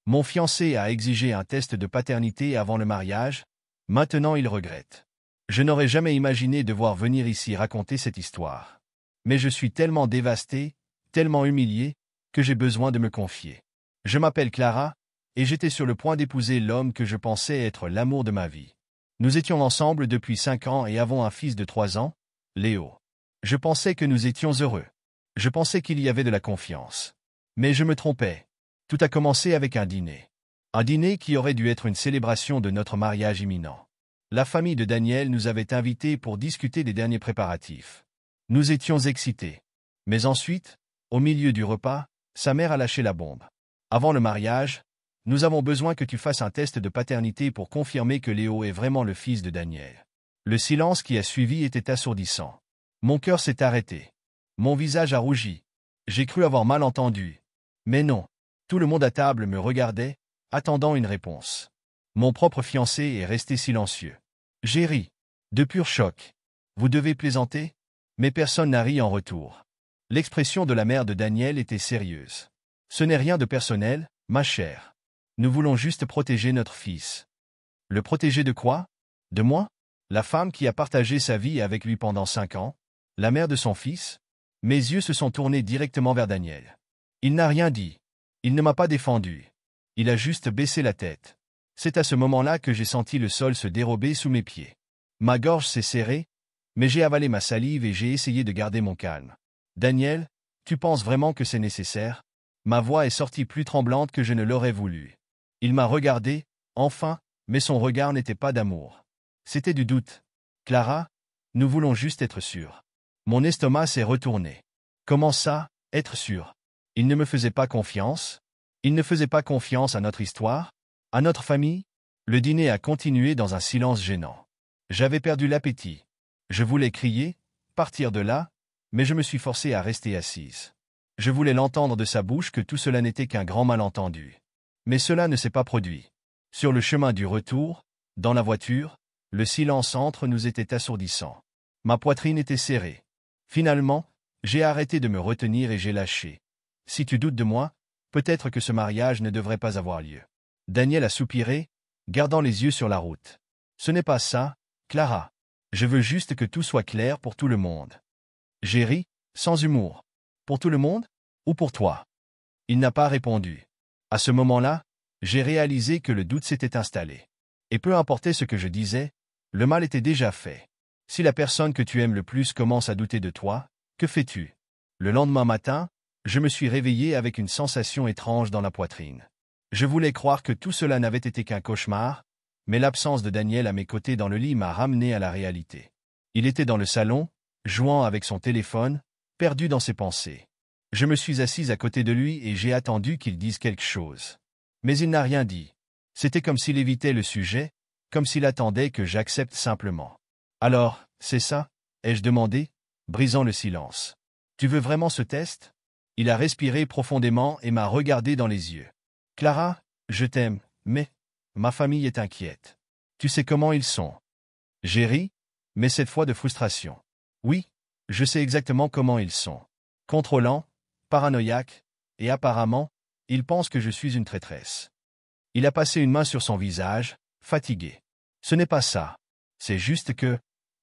Mon fiancé a exigé un test de paternité avant le mariage, maintenant il regrette. Je n'aurais jamais imaginé devoir venir ici raconter cette histoire. Mais je suis tellement dévasté, tellement humilié, que j'ai besoin de me confier. Je m'appelle Clara, et j'étais sur le point d'épouser l'homme que je pensais être l'amour de ma vie. Nous étions ensemble depuis 5 ans et avons un fils de 3 ans, Léo. Je pensais que nous étions heureux. Je pensais qu'il y avait de la confiance. Mais je me trompais. Tout a commencé avec un dîner. Un dîner qui aurait dû être une célébration de notre mariage imminent. La famille de Daniel nous avait invités pour discuter des derniers préparatifs. Nous étions excités. Mais ensuite, au milieu du repas, sa mère a lâché la bombe. Avant le mariage, nous avons besoin que tu fasses un test de paternité pour confirmer que Léo est vraiment le fils de Daniel. Le silence qui a suivi était assourdissant. Mon cœur s'est arrêté. Mon visage a rougi. J'ai cru avoir mal entendu. Mais non. Tout le monde à table me regardait, attendant une réponse. Mon propre fiancé est resté silencieux. J'ai ri. De pur choc. Vous devez plaisanter? Mais personne n'a ri en retour. L'expression de la mère de Daniel était sérieuse. Ce n'est rien de personnel, ma chère. Nous voulons juste protéger notre fils. Le protéger de quoi? De moi? La femme qui a partagé sa vie avec lui pendant 5 ans? La mère de son fils? Mes yeux se sont tournés directement vers Daniel. Il n'a rien dit. Il ne m'a pas défendu. Il a juste baissé la tête. C'est à ce moment-là que j'ai senti le sol se dérober sous mes pieds. Ma gorge s'est serrée, mais j'ai avalé ma salive et j'ai essayé de garder mon calme. Daniel, tu penses vraiment que c'est nécessaire? Ma voix est sortie plus tremblante que je ne l'aurais voulu. Il m'a regardé, enfin, mais son regard n'était pas d'amour. C'était du doute. Clara, nous voulons juste être sûrs. Mon estomac s'est retourné. Comment ça, être sûr? Il ne me faisait pas confiance? Il ne faisait pas confiance à notre histoire? À notre famille? Le dîner a continué dans un silence gênant. J'avais perdu l'appétit. Je voulais crier, partir de là, mais je me suis forcé à rester assise. Je voulais l'entendre de sa bouche que tout cela n'était qu'un grand malentendu. Mais cela ne s'est pas produit. Sur le chemin du retour, dans la voiture, le silence entre nous était assourdissant. Ma poitrine était serrée. Finalement, j'ai arrêté de me retenir et j'ai lâché. Si tu doutes de moi, peut-être que ce mariage ne devrait pas avoir lieu. Daniel a soupiré, gardant les yeux sur la route. Ce n'est pas ça, Clara. Je veux juste que tout soit clair pour tout le monde. J'ai ri, sans humour. Pour tout le monde? Ou pour toi? Il n'a pas répondu. À ce moment-là, j'ai réalisé que le doute s'était installé. Et peu importait ce que je disais, le mal était déjà fait. Si la personne que tu aimes le plus commence à douter de toi, que fais-tu? Le lendemain matin, je me suis réveillé avec une sensation étrange dans la poitrine. Je voulais croire que tout cela n'avait été qu'un cauchemar, mais l'absence de Daniel à mes côtés dans le lit m'a ramené à la réalité. Il était dans le salon, jouant avec son téléphone, perdu dans ses pensées. Je me suis assise à côté de lui et j'ai attendu qu'il dise quelque chose. Mais il n'a rien dit. C'était comme s'il évitait le sujet, comme s'il attendait que j'accepte simplement. Alors, c'est ça? Ai-je demandé, brisant le silence. Tu veux vraiment ce test? Il a respiré profondément et m'a regardé dans les yeux. Clara, je t'aime, mais ma famille est inquiète. Tu sais comment ils sont. J'ai ri, mais cette fois de frustration. Oui, je sais exactement comment ils sont. Contrôlants, paranoïaques, et apparemment, ils pensent que je suis une traîtresse. Il a passé une main sur son visage, fatigué. Ce n'est pas ça. C'est juste que...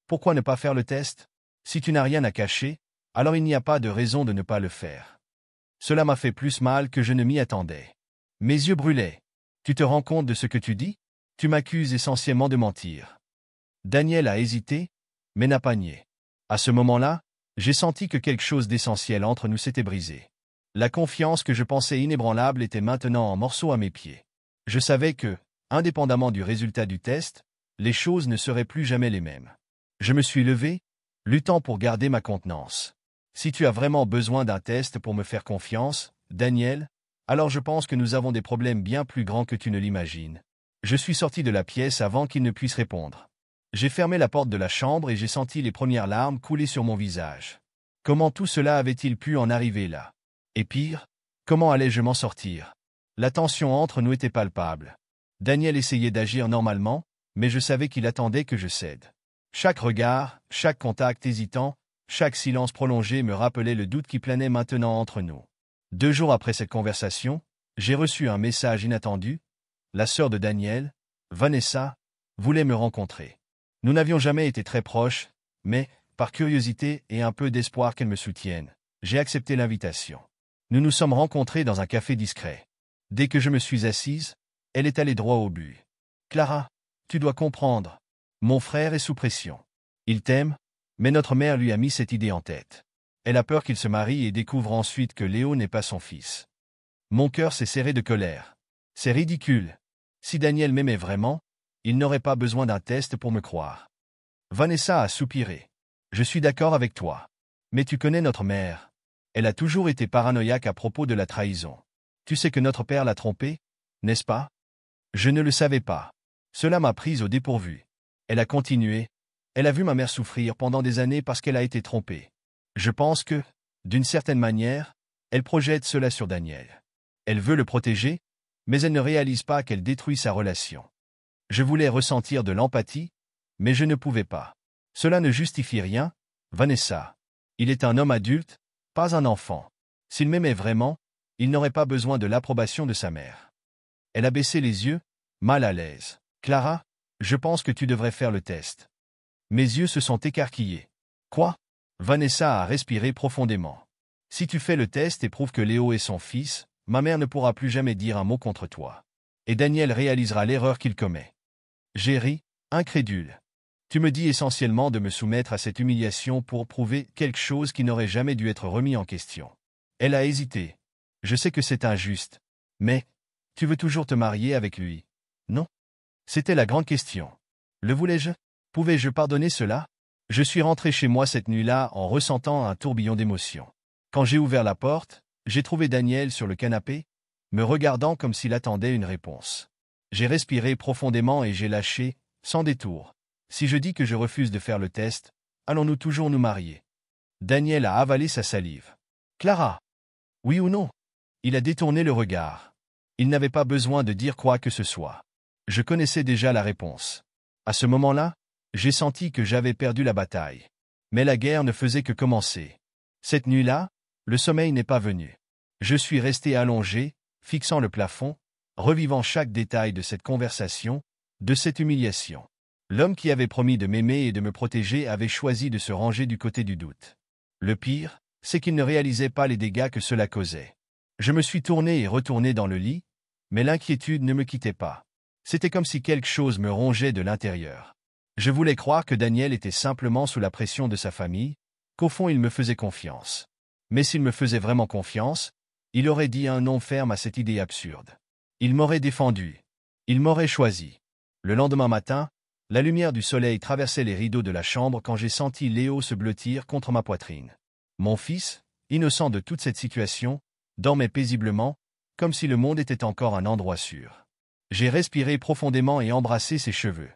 Pourquoi ne pas faire le test? Si tu n'as rien à cacher, alors il n'y a pas de raison de ne pas le faire. Cela m'a fait plus mal que je ne m'y attendais. Mes yeux brûlaient. Tu te rends compte de ce que tu dis? Tu m'accuses essentiellement de mentir. Daniel a hésité, mais n'a pas nié. À ce moment-là, j'ai senti que quelque chose d'essentiel entre nous s'était brisé. La confiance que je pensais inébranlable était maintenant en morceaux à mes pieds. Je savais que, indépendamment du résultat du test, les choses ne seraient plus jamais les mêmes. Je me suis levé, luttant pour garder ma contenance. Si tu as vraiment besoin d'un test pour me faire confiance, Daniel, alors je pense que nous avons des problèmes bien plus grands que tu ne l'imagines. Je suis sorti de la pièce avant qu'il ne puisse répondre. J'ai fermé la porte de la chambre et j'ai senti les premières larmes couler sur mon visage. Comment tout cela avait-il pu en arriver là? Et pire, comment allais-je m'en sortir? La tension entre nous était palpable. Daniel essayait d'agir normalement, mais je savais qu'il attendait que je cède. Chaque regard, chaque contact hésitant, chaque silence prolongé me rappelait le doute qui planait maintenant entre nous. 2 jours après cette conversation, J'ai reçu un message inattendu. La sœur de Daniel, Vanessa, voulait me rencontrer. Nous n'avions jamais été très proches, mais, par curiosité et un peu d'espoir qu'elle me soutienne, j'ai accepté l'invitation. Nous nous sommes rencontrés dans un café discret. Dès que je me suis assise, elle est allée droit au but. Clara, tu dois comprendre. Mon frère est sous pression. Il t'aime, mais notre mère lui a mis cette idée en tête. Elle a peur qu'il se marie et découvre ensuite que Léo n'est pas son fils. Mon cœur s'est serré de colère. C'est ridicule. Si Daniel m'aimait vraiment, il n'aurait pas besoin d'un test pour me croire. Vanessa a soupiré. Je suis d'accord avec toi. Mais tu connais notre mère. Elle a toujours été paranoïaque à propos de la trahison. Tu sais que notre père l'a trompée, n'est-ce pas? Je ne le savais pas. Cela m'a prise au dépourvu. Elle a continué. Elle a vu ma mère souffrir pendant des années parce qu'elle a été trompée. Je pense que, d'une certaine manière, elle projette cela sur Daniel. Elle veut le protéger, mais elle ne réalise pas qu'elle détruit sa relation. Je voulais ressentir de l'empathie, mais je ne pouvais pas. Cela ne justifie rien, Vanessa. Il est un homme adulte, pas un enfant. S'il m'aimait vraiment, il n'aurait pas besoin de l'approbation de sa mère. Elle a baissé les yeux, mal à l'aise. Clara, je pense que tu devrais faire le test. Mes yeux se sont écarquillés. Quoi? Vanessa a respiré profondément. Si tu fais le test et prouves que Léo est son fils, ma mère ne pourra plus jamais dire un mot contre toi. Et Daniel réalisera l'erreur qu'il commet. J'ai ri, incrédule. Tu me dis essentiellement de me soumettre à cette humiliation pour prouver quelque chose qui n'aurait jamais dû être remis en question. Elle a hésité. Je sais que c'est injuste. Mais, tu veux toujours te marier avec lui, non? C'était la grande question. Le voulais-je? Pouvais-je pardonner cela? Je suis rentré chez moi cette nuit-là en ressentant un tourbillon d'émotions. Quand j'ai ouvert la porte, j'ai trouvé Daniel sur le canapé, me regardant comme s'il attendait une réponse. J'ai respiré profondément et j'ai lâché, sans détour. Si je dis que je refuse de faire le test, allons-nous toujours nous marier? Daniel a avalé sa salive. Clara! Oui ou non? Il a détourné le regard. Il n'avait pas besoin de dire quoi que ce soit. Je connaissais déjà la réponse. À ce moment-là, j'ai senti que j'avais perdu la bataille. Mais la guerre ne faisait que commencer. Cette nuit-là, le sommeil n'est pas venu. Je suis resté allongé, fixant le plafond, revivant chaque détail de cette conversation, de cette humiliation. L'homme qui avait promis de m'aimer et de me protéger avait choisi de se ranger du côté du doute. Le pire, c'est qu'il ne réalisait pas les dégâts que cela causait. Je me suis tourné et retourné dans le lit, mais l'inquiétude ne me quittait pas. C'était comme si quelque chose me rongeait de l'intérieur. Je voulais croire que Daniel était simplement sous la pression de sa famille, qu'au fond il me faisait confiance. Mais s'il me faisait vraiment confiance, il aurait dit un non ferme à cette idée absurde. Il m'aurait défendu. Il m'aurait choisi. Le lendemain matin, la lumière du soleil traversait les rideaux de la chambre quand j'ai senti Léo se blottir contre ma poitrine. Mon fils, innocent de toute cette situation, dormait paisiblement, comme si le monde était encore un endroit sûr. J'ai respiré profondément et embrassé ses cheveux.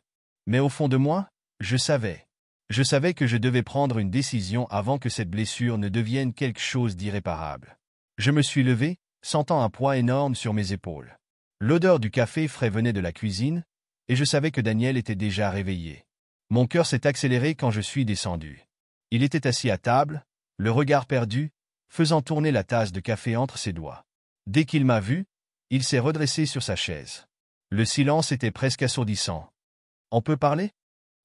Mais au fond de moi, je savais. Je savais que je devais prendre une décision avant que cette blessure ne devienne quelque chose d'irréparable. Je me suis levé, sentant un poids énorme sur mes épaules. L'odeur du café frais venait de la cuisine, et je savais que Daniel était déjà réveillé. Mon cœur s'est accéléré quand je suis descendu. Il était assis à table, le regard perdu, faisant tourner la tasse de café entre ses doigts. Dès qu'il m'a vu, il s'est redressé sur sa chaise. Le silence était presque assourdissant. « On peut parler ?»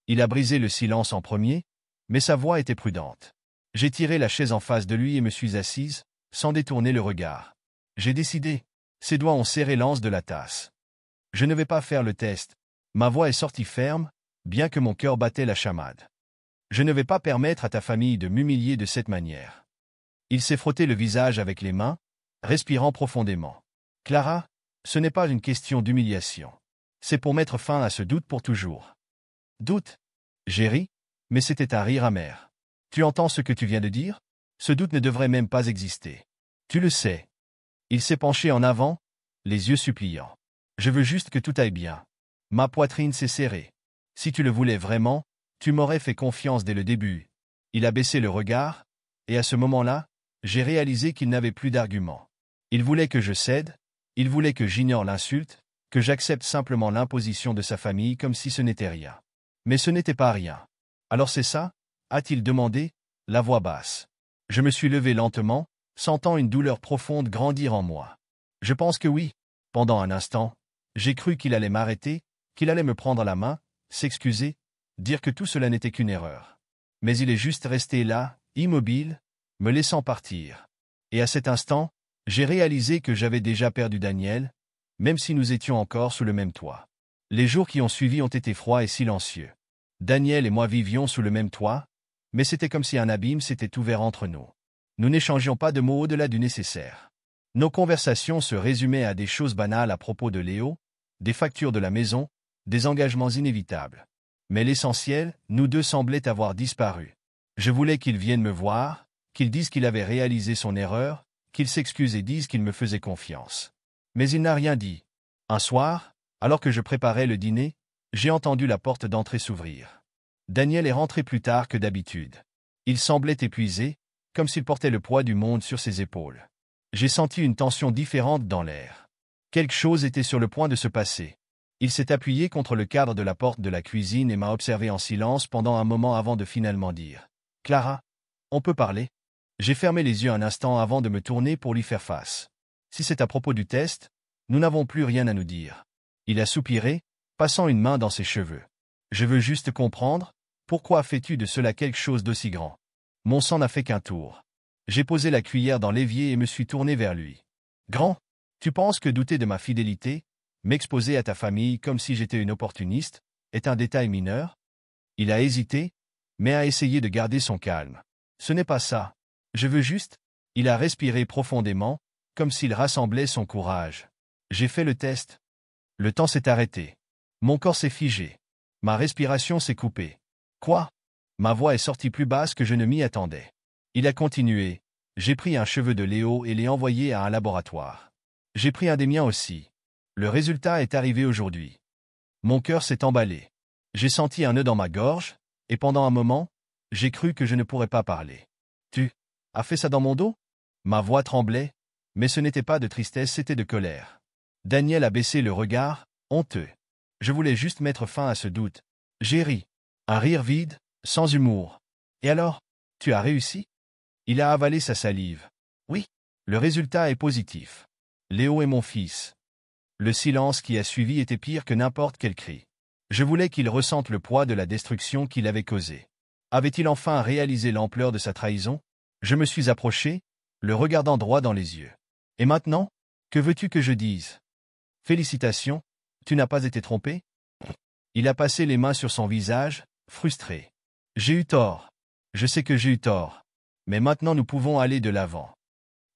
Il a brisé le silence en premier, mais sa voix était prudente. J'ai tiré la chaise en face de lui et me suis assise, sans détourner le regard. J'ai décidé. Ses doigts ont serré l'anse de la tasse. Je ne vais pas faire le test. Ma voix est sortie ferme, bien que mon cœur battait la chamade. Je ne vais pas permettre à ta famille de m'humilier de cette manière. Il s'est frotté le visage avec les mains, respirant profondément. Clara, ce n'est pas une question d'humiliation. C'est pour mettre fin à ce doute pour toujours. Doute? J'ai ri, mais c'était un rire amer. Tu entends ce que tu viens de dire? Ce doute ne devrait même pas exister. Tu le sais. Il s'est penché en avant, les yeux suppliants. Je veux juste que tout aille bien. Ma poitrine s'est serrée. Si tu le voulais vraiment, tu m'aurais fait confiance dès le début. Il a baissé le regard, et à ce moment-là, j'ai réalisé qu'il n'avait plus d'arguments. Il voulait que je cède, il voulait que j'ignore l'insulte, que j'accepte simplement l'imposition de sa famille comme si ce n'était rien. Mais ce n'était pas rien. Alors c'est ça? A-t-il demandé, la voix basse. Je me suis levé lentement, sentant une douleur profonde grandir en moi. Je pense que oui. Pendant un instant, j'ai cru qu'il allait m'arrêter, qu'il allait me prendre la main, s'excuser, dire que tout cela n'était qu'une erreur. Mais il est juste resté là, immobile, me laissant partir. Et à cet instant, j'ai réalisé que j'avais déjà perdu Daniel, même si nous étions encore sous le même toit. Les jours qui ont suivi ont été froids et silencieux. Daniel et moi vivions sous le même toit, mais c'était comme si un abîme s'était ouvert entre nous. Nous n'échangions pas de mots au-delà du nécessaire. Nos conversations se résumaient à des choses banales à propos de Léo, des factures de la maison, des engagements inévitables. Mais l'essentiel, nous deux semblaient avoir disparu. Je voulais qu'il vienne me voir, qu'il dise qu'il avait réalisé son erreur, qu'il s'excuse et dise qu'il me faisait confiance. Mais il n'a rien dit. Un soir, alors que je préparais le dîner, j'ai entendu la porte d'entrée s'ouvrir. Daniel est rentré plus tard que d'habitude. Il semblait épuisé, comme s'il portait le poids du monde sur ses épaules. J'ai senti une tension différente dans l'air. Quelque chose était sur le point de se passer. Il s'est appuyé contre le cadre de la porte de la cuisine et m'a observé en silence pendant un moment avant de finalement dire « Clara, on peut parler ?» J'ai fermé les yeux un instant avant de me tourner pour lui faire face. Si c'est à propos du test, nous n'avons plus rien à nous dire. Il a soupiré, passant une main dans ses cheveux. Je veux juste comprendre, pourquoi fais-tu de cela quelque chose d'aussi grand? Mon sang n'a fait qu'un tour. J'ai posé la cuillère dans l'évier et me suis tourné vers lui. Grand, tu penses que douter de ma fidélité, m'exposer à ta famille comme si j'étais une opportuniste, est un détail mineur? Il a hésité, mais a essayé de garder son calme. Ce n'est pas ça. Je veux juste... Il a respiré profondément, comme s'il rassemblait son courage. J'ai fait le test. Le temps s'est arrêté. Mon corps s'est figé. Ma respiration s'est coupée. Quoi? Ma voix est sortie plus basse que je ne m'y attendais. Il a continué. J'ai pris un cheveu de Léo et l'ai envoyé à un laboratoire. J'ai pris un des miens aussi. Le résultat est arrivé aujourd'hui. Mon cœur s'est emballé. J'ai senti un nœud dans ma gorge, et pendant un moment, j'ai cru que je ne pourrais pas parler. Tu as fait ça dans mon dos? Ma voix tremblait, mais ce n'était pas de tristesse, c'était de colère. Daniel a baissé le regard, honteux. Je voulais juste mettre fin à ce doute. J'ai ri. Un rire vide, sans humour. Et alors, tu as réussi? Il a avalé sa salive. Oui, le résultat est positif. Léo est mon fils. Le silence qui a suivi était pire que n'importe quel cri. Je voulais qu'il ressente le poids de la destruction qu'il avait causée. Avait-il enfin réalisé l'ampleur de sa trahison? Je me suis approché, le regardant droit dans les yeux. Et maintenant, que veux-tu que je dise? Félicitations, tu n'as pas été trompé? Il a passé les mains sur son visage, frustré. J'ai eu tort. Je sais que j'ai eu tort. Mais maintenant nous pouvons aller de l'avant.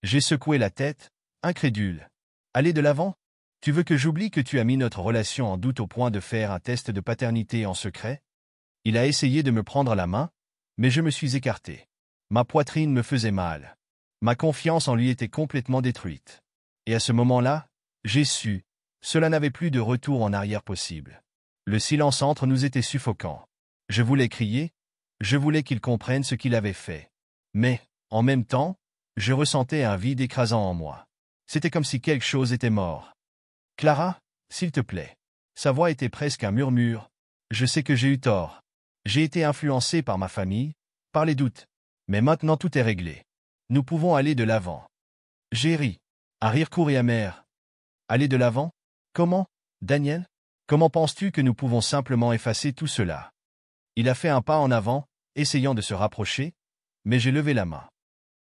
J'ai secoué la tête, incrédule. Aller de l'avant? Tu veux que j'oublie que tu as mis notre relation en doute au point de faire un test de paternité en secret? Il a essayé de me prendre la main, mais je me suis écarté. Ma poitrine me faisait mal. Ma confiance en lui était complètement détruite. Et à ce moment-là, j'ai su, cela n'avait plus de retour en arrière possible. Le silence entre nous était suffocant. Je voulais crier, je voulais qu'il comprenne ce qu'il avait fait. Mais, en même temps, je ressentais un vide écrasant en moi. C'était comme si quelque chose était mort. Clara, s'il te plaît. Sa voix était presque un murmure. Je sais que j'ai eu tort. J'ai été influencé par ma famille, par les doutes. Mais maintenant tout est réglé. Nous pouvons aller de l'avant. J'ai ri. Un rire court et amer. Aller de l'avant? Comment, Daniel? Comment penses-tu que nous pouvons simplement effacer tout cela? Il a fait un pas en avant, essayant de se rapprocher, mais j'ai levé la main.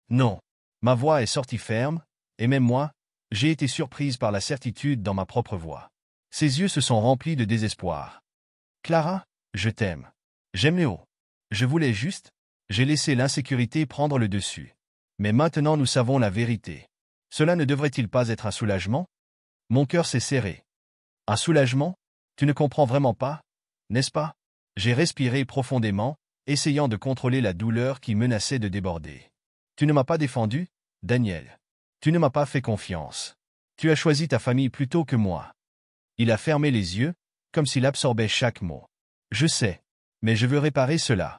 Non. Ma voix est sortie ferme, et même moi, j'ai été surprise par la certitude dans ma propre voix. Ses yeux se sont remplis de désespoir. Clara, je t'aime. J'aime Léo. Je voulais juste, j'ai laissé l'insécurité prendre le dessus. Mais maintenant nous savons la vérité. Cela ne devrait-il pas être un soulagement? Mon cœur s'est serré. Un soulagement? Tu ne comprends vraiment pas, n'est-ce pas? J'ai respiré profondément, essayant de contrôler la douleur qui menaçait de déborder. Tu ne m'as pas défendu, Daniel. Tu ne m'as pas fait confiance. Tu as choisi ta famille plutôt que moi. Il a fermé les yeux, comme s'il absorbait chaque mot. Je sais, mais je veux réparer cela.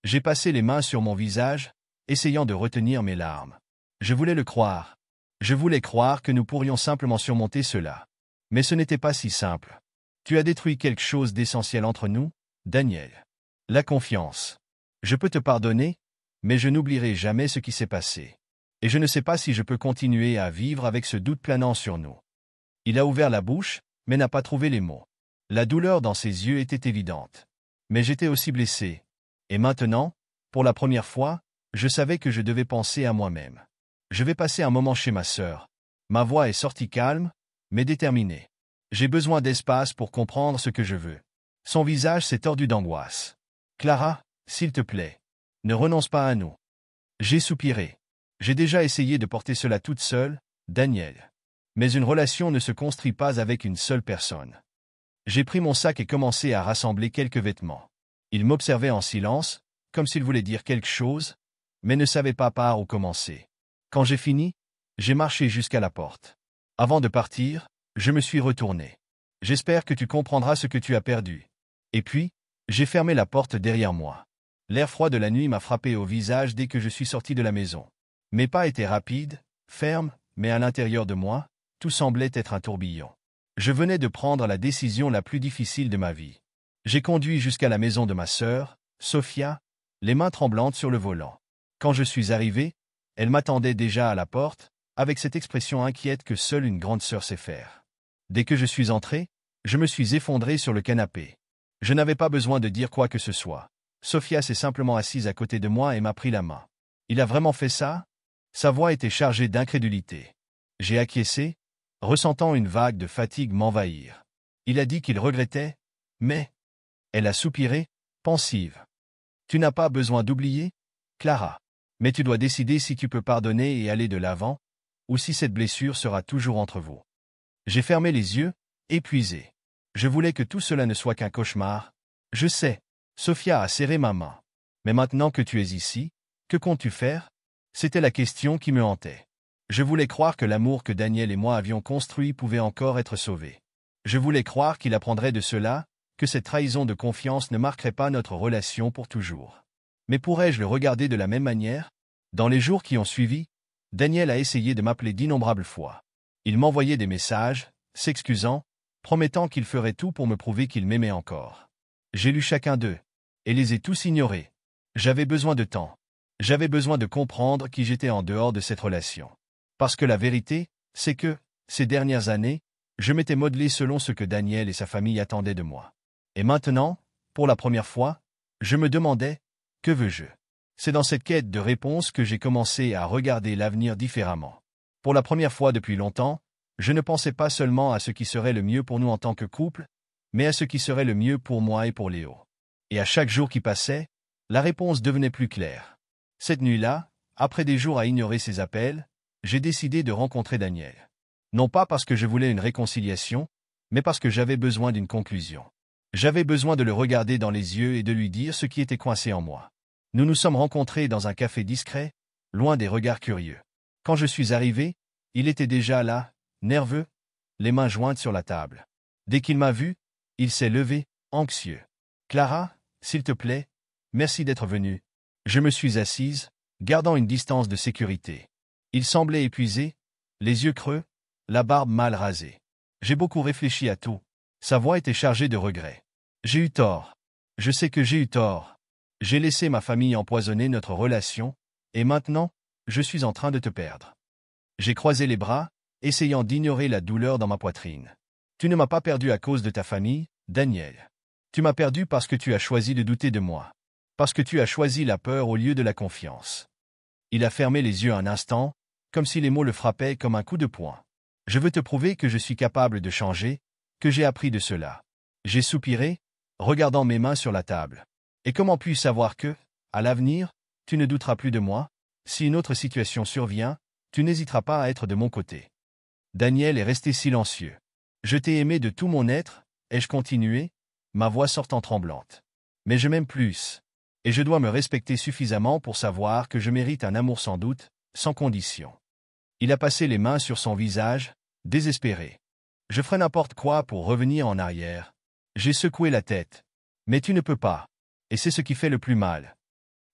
J'ai passé les mains sur mon visage, essayant de retenir mes larmes. Je voulais le croire. Je voulais croire que nous pourrions simplement surmonter cela. Mais ce n'était pas si simple. Tu as détruit quelque chose d'essentiel entre nous, Daniel. La confiance. Je peux te pardonner, mais je n'oublierai jamais ce qui s'est passé. Et je ne sais pas si je peux continuer à vivre avec ce doute planant sur nous. Il a ouvert la bouche, mais n'a pas trouvé les mots. La douleur dans ses yeux était évidente. Mais j'étais aussi blessé. Et maintenant, pour la première fois, je savais que je devais penser à moi-même. Je vais passer un moment chez ma sœur. Ma voix est sortie calme, mais déterminée. J'ai besoin d'espace pour comprendre ce que je veux. Son visage s'est tordu d'angoisse. Clara, s'il te plaît, ne renonce pas à nous. J'ai soupiré. J'ai déjà essayé de porter cela toute seule, Daniel. Mais une relation ne se construit pas avec une seule personne. J'ai pris mon sac et commencé à rassembler quelques vêtements. Il m'observait en silence, comme s'il voulait dire quelque chose, mais ne savait pas par où commencer. Quand j'ai fini, j'ai marché jusqu'à la porte. Avant de partir, je me suis retourné. J'espère que tu comprendras ce que tu as perdu. Et puis, j'ai fermé la porte derrière moi. L'air froid de la nuit m'a frappé au visage dès que je suis sorti de la maison. Mes pas étaient rapides, fermes, mais à l'intérieur de moi, tout semblait être un tourbillon. Je venais de prendre la décision la plus difficile de ma vie. J'ai conduit jusqu'à la maison de ma sœur, Sophia, les mains tremblantes sur le volant. Quand je suis arrivé, elle m'attendait déjà à la porte, avec cette expression inquiète que seule une grande sœur sait faire. Dès que je suis entré, je me suis effondré sur le canapé. Je n'avais pas besoin de dire quoi que ce soit. Sophia s'est simplement assise à côté de moi et m'a pris la main. Il a vraiment fait ça? Sa voix était chargée d'incrédulité. J'ai acquiescé, ressentant une vague de fatigue m'envahir. Il a dit qu'il regrettait, mais... Elle a soupiré, pensive. Tu n'as pas besoin d'oublier, Clara. Mais tu dois décider si tu peux pardonner et aller de l'avant, ou si cette blessure sera toujours entre vous. J'ai fermé les yeux, épuisé. Je voulais que tout cela ne soit qu'un cauchemar. Je sais. Sophia a serré ma main. Mais maintenant que tu es ici, que comptes-tu faire? C'était la question qui me hantait. Je voulais croire que l'amour que Daniel et moi avions construit pouvait encore être sauvé. Je voulais croire qu'il apprendrait de cela, que cette trahison de confiance ne marquerait pas notre relation pour toujours. Mais pourrais-je le regarder de la même manière? Dans les jours qui ont suivi, Daniel a essayé de m'appeler d'innombrables fois. Il m'envoyait des messages, s'excusant, promettant qu'il ferait tout pour me prouver qu'il m'aimait encore. J'ai lu chacun d'eux, et les ai tous ignorés. J'avais besoin de temps. J'avais besoin de comprendre qui j'étais en dehors de cette relation. Parce que la vérité, c'est que, ces dernières années, je m'étais modelé selon ce que Daniel et sa famille attendaient de moi. Et maintenant, pour la première fois, je me demandais, que veux-je? C'est dans cette quête de réponse que j'ai commencé à regarder l'avenir différemment. Pour la première fois depuis longtemps, je ne pensais pas seulement à ce qui serait le mieux pour nous en tant que couple, mais à ce qui serait le mieux pour moi et pour Léo. Et à chaque jour qui passait, la réponse devenait plus claire. Cette nuit-là, après des jours à ignorer ses appels, j'ai décidé de rencontrer Daniel. Non pas parce que je voulais une réconciliation, mais parce que j'avais besoin d'une conclusion. J'avais besoin de le regarder dans les yeux et de lui dire ce qui était coincé en moi. Nous nous sommes rencontrés dans un café discret, loin des regards curieux. Quand je suis arrivé, il était déjà là, nerveux, les mains jointes sur la table. Dès qu'il m'a vu, il s'est levé, anxieux. « Clara, s'il te plaît, merci d'être venue. » Je me suis assise, gardant une distance de sécurité. Il semblait épuisé, les yeux creux, la barbe mal rasée. J'ai beaucoup réfléchi à tout. Sa voix était chargée de regrets. J'ai eu tort. Je sais que j'ai eu tort. J'ai laissé ma famille empoisonner notre relation, et maintenant, je suis en train de te perdre. J'ai croisé les bras, essayant d'ignorer la douleur dans ma poitrine. Tu ne m'as pas perdu à cause de ta famille, Daniel. Tu m'as perdu parce que tu as choisi de douter de moi. Parce que tu as choisi la peur au lieu de la confiance. Il a fermé les yeux un instant, comme si les mots le frappaient comme un coup de poing. Je veux te prouver que je suis capable de changer, que j'ai appris de cela. J'ai soupiré, regardant mes mains sur la table. Et comment puis-je savoir que, à l'avenir, tu ne douteras plus de moi? Si une autre situation survient, tu n'hésiteras pas à être de mon côté. Daniel est resté silencieux. Je t'ai aimé de tout mon être, ai-je continué, ma voix sortant tremblante. Mais je m'aime plus. Et je dois me respecter suffisamment pour savoir que je mérite un amour sans doute, sans condition. Il a passé les mains sur son visage, désespéré. Je ferai n'importe quoi pour revenir en arrière. J'ai secoué la tête. Mais tu ne peux pas. Et c'est ce qui fait le plus mal.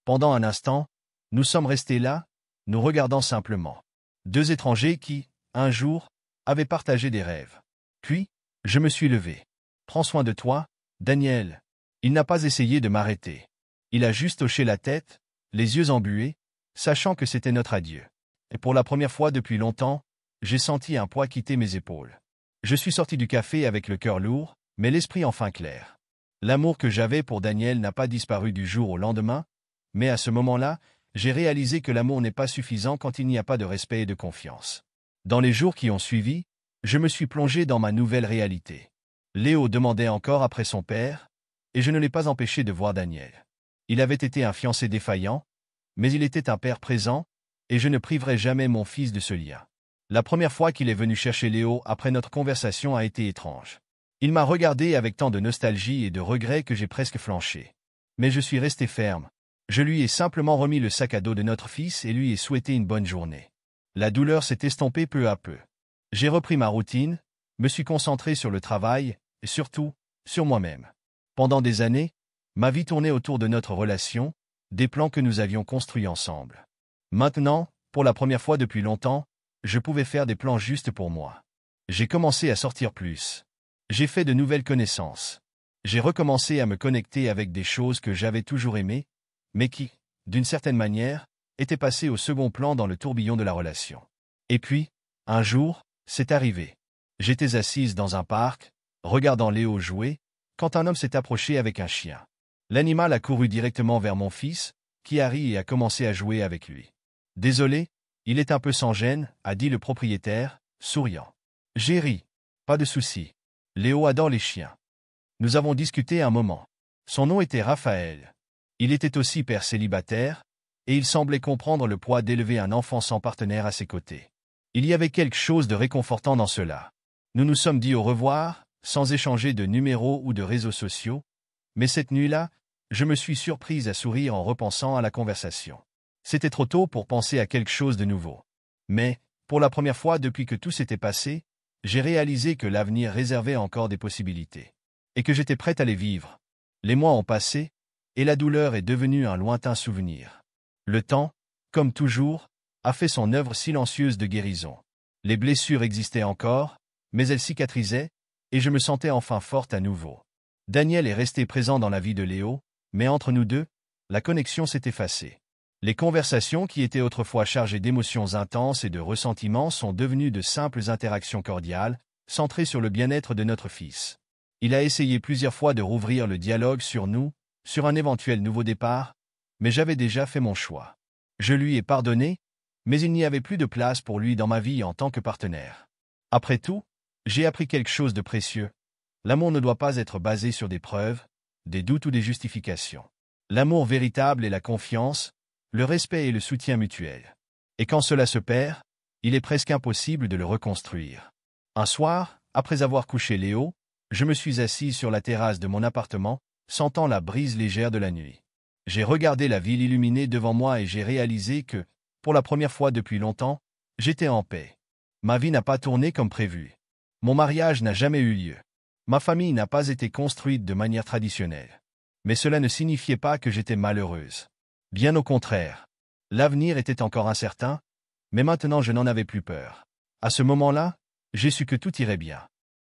Pendant un instant, nous sommes restés là, nous regardant simplement. Deux étrangers qui, un jour, avaient partagé des rêves. Puis, je me suis levé. Prends soin de toi, Daniel. Il n'a pas essayé de m'arrêter. Il a juste hoché la tête, les yeux embués, sachant que c'était notre adieu. et pour la première fois depuis longtemps, j'ai senti un poids quitter mes épaules. Je suis sorti du café avec le cœur lourd, mais l'esprit enfin clair. L'amour que j'avais pour Daniel n'a pas disparu du jour au lendemain, mais à ce moment-là, j'ai réalisé que l'amour n'est pas suffisant quand il n'y a pas de respect et de confiance. Dans les jours qui ont suivi, je me suis plongé dans ma nouvelle réalité. Léo demandait encore après son père, et je ne l'ai pas empêché de voir Daniel. Il avait été un fiancé défaillant, mais il était un père présent, et je ne priverai jamais mon fils de ce lien. La première fois qu'il est venu chercher Léo après notre conversation a été étrange. Il m'a regardé avec tant de nostalgie et de regret que j'ai presque flanché. Mais je suis resté ferme. Je lui ai simplement remis le sac à dos de notre fils et lui ai souhaité une bonne journée. La douleur s'est estompée peu à peu. J'ai repris ma routine, me suis concentré sur le travail, et surtout, sur moi-même. Pendant des années, ma vie tournait autour de notre relation, des plans que nous avions construits ensemble. Maintenant, pour la première fois depuis longtemps, je pouvais faire des plans juste pour moi. J'ai commencé à sortir plus. J'ai fait de nouvelles connaissances. J'ai recommencé à me connecter avec des choses que j'avais toujours aimées, mais qui, d'une certaine manière, étaient passées au second plan dans le tourbillon de la relation. Et puis, un jour, c'est arrivé. J'étais assise dans un parc, regardant Léo jouer, quand un homme s'est approché avec un chien. L'animal a couru directement vers mon fils, qui a ri et a commencé à jouer avec lui. « Désolé, il est un peu sans gêne », a dit le propriétaire, souriant. J'ai ri. Pas de souci. Léo adore les chiens. Nous avons discuté un moment. Son nom était Raphaël. Il était aussi père célibataire, et il semblait comprendre le poids d'élever un enfant sans partenaire à ses côtés. Il y avait quelque chose de réconfortant dans cela. Nous nous sommes dit au revoir, sans échanger de numéros ou de réseaux sociaux, mais cette nuit-là, je me suis surprise à sourire en repensant à la conversation. C'était trop tôt pour penser à quelque chose de nouveau. Mais, pour la première fois depuis que tout s'était passé, j'ai réalisé que l'avenir réservait encore des possibilités. Et que j'étais prête à les vivre. Les mois ont passé, et la douleur est devenue un lointain souvenir. Le temps, comme toujours, a fait son œuvre silencieuse de guérison. Les blessures existaient encore, mais elles cicatrisaient, et je me sentais enfin forte à nouveau. Daniel est resté présent dans la vie de Léo, mais entre nous deux, la connexion s'est effacée. Les conversations qui étaient autrefois chargées d'émotions intenses et de ressentiments sont devenues de simples interactions cordiales, centrées sur le bien-être de notre fils. Il a essayé plusieurs fois de rouvrir le dialogue sur nous, sur un éventuel nouveau départ, mais j'avais déjà fait mon choix. Je lui ai pardonné, mais il n'y avait plus de place pour lui dans ma vie en tant que partenaire. Après tout, j'ai appris quelque chose de précieux. L'amour ne doit pas être basé sur des preuves, des doutes ou des justifications. L'amour véritable est la confiance, le respect et le soutien mutuel. Et quand cela se perd, il est presque impossible de le reconstruire. Un soir, après avoir couché Léo, je me suis assise sur la terrasse de mon appartement, sentant la brise légère de la nuit. J'ai regardé la ville illuminée devant moi et j'ai réalisé que, pour la première fois depuis longtemps, j'étais en paix. Ma vie n'a pas tourné comme prévu. Mon mariage n'a jamais eu lieu. Ma famille n'a pas été construite de manière traditionnelle. Mais cela ne signifiait pas que j'étais malheureuse. Bien au contraire. L'avenir était encore incertain, mais maintenant je n'en avais plus peur. À ce moment-là, j'ai su que tout irait bien.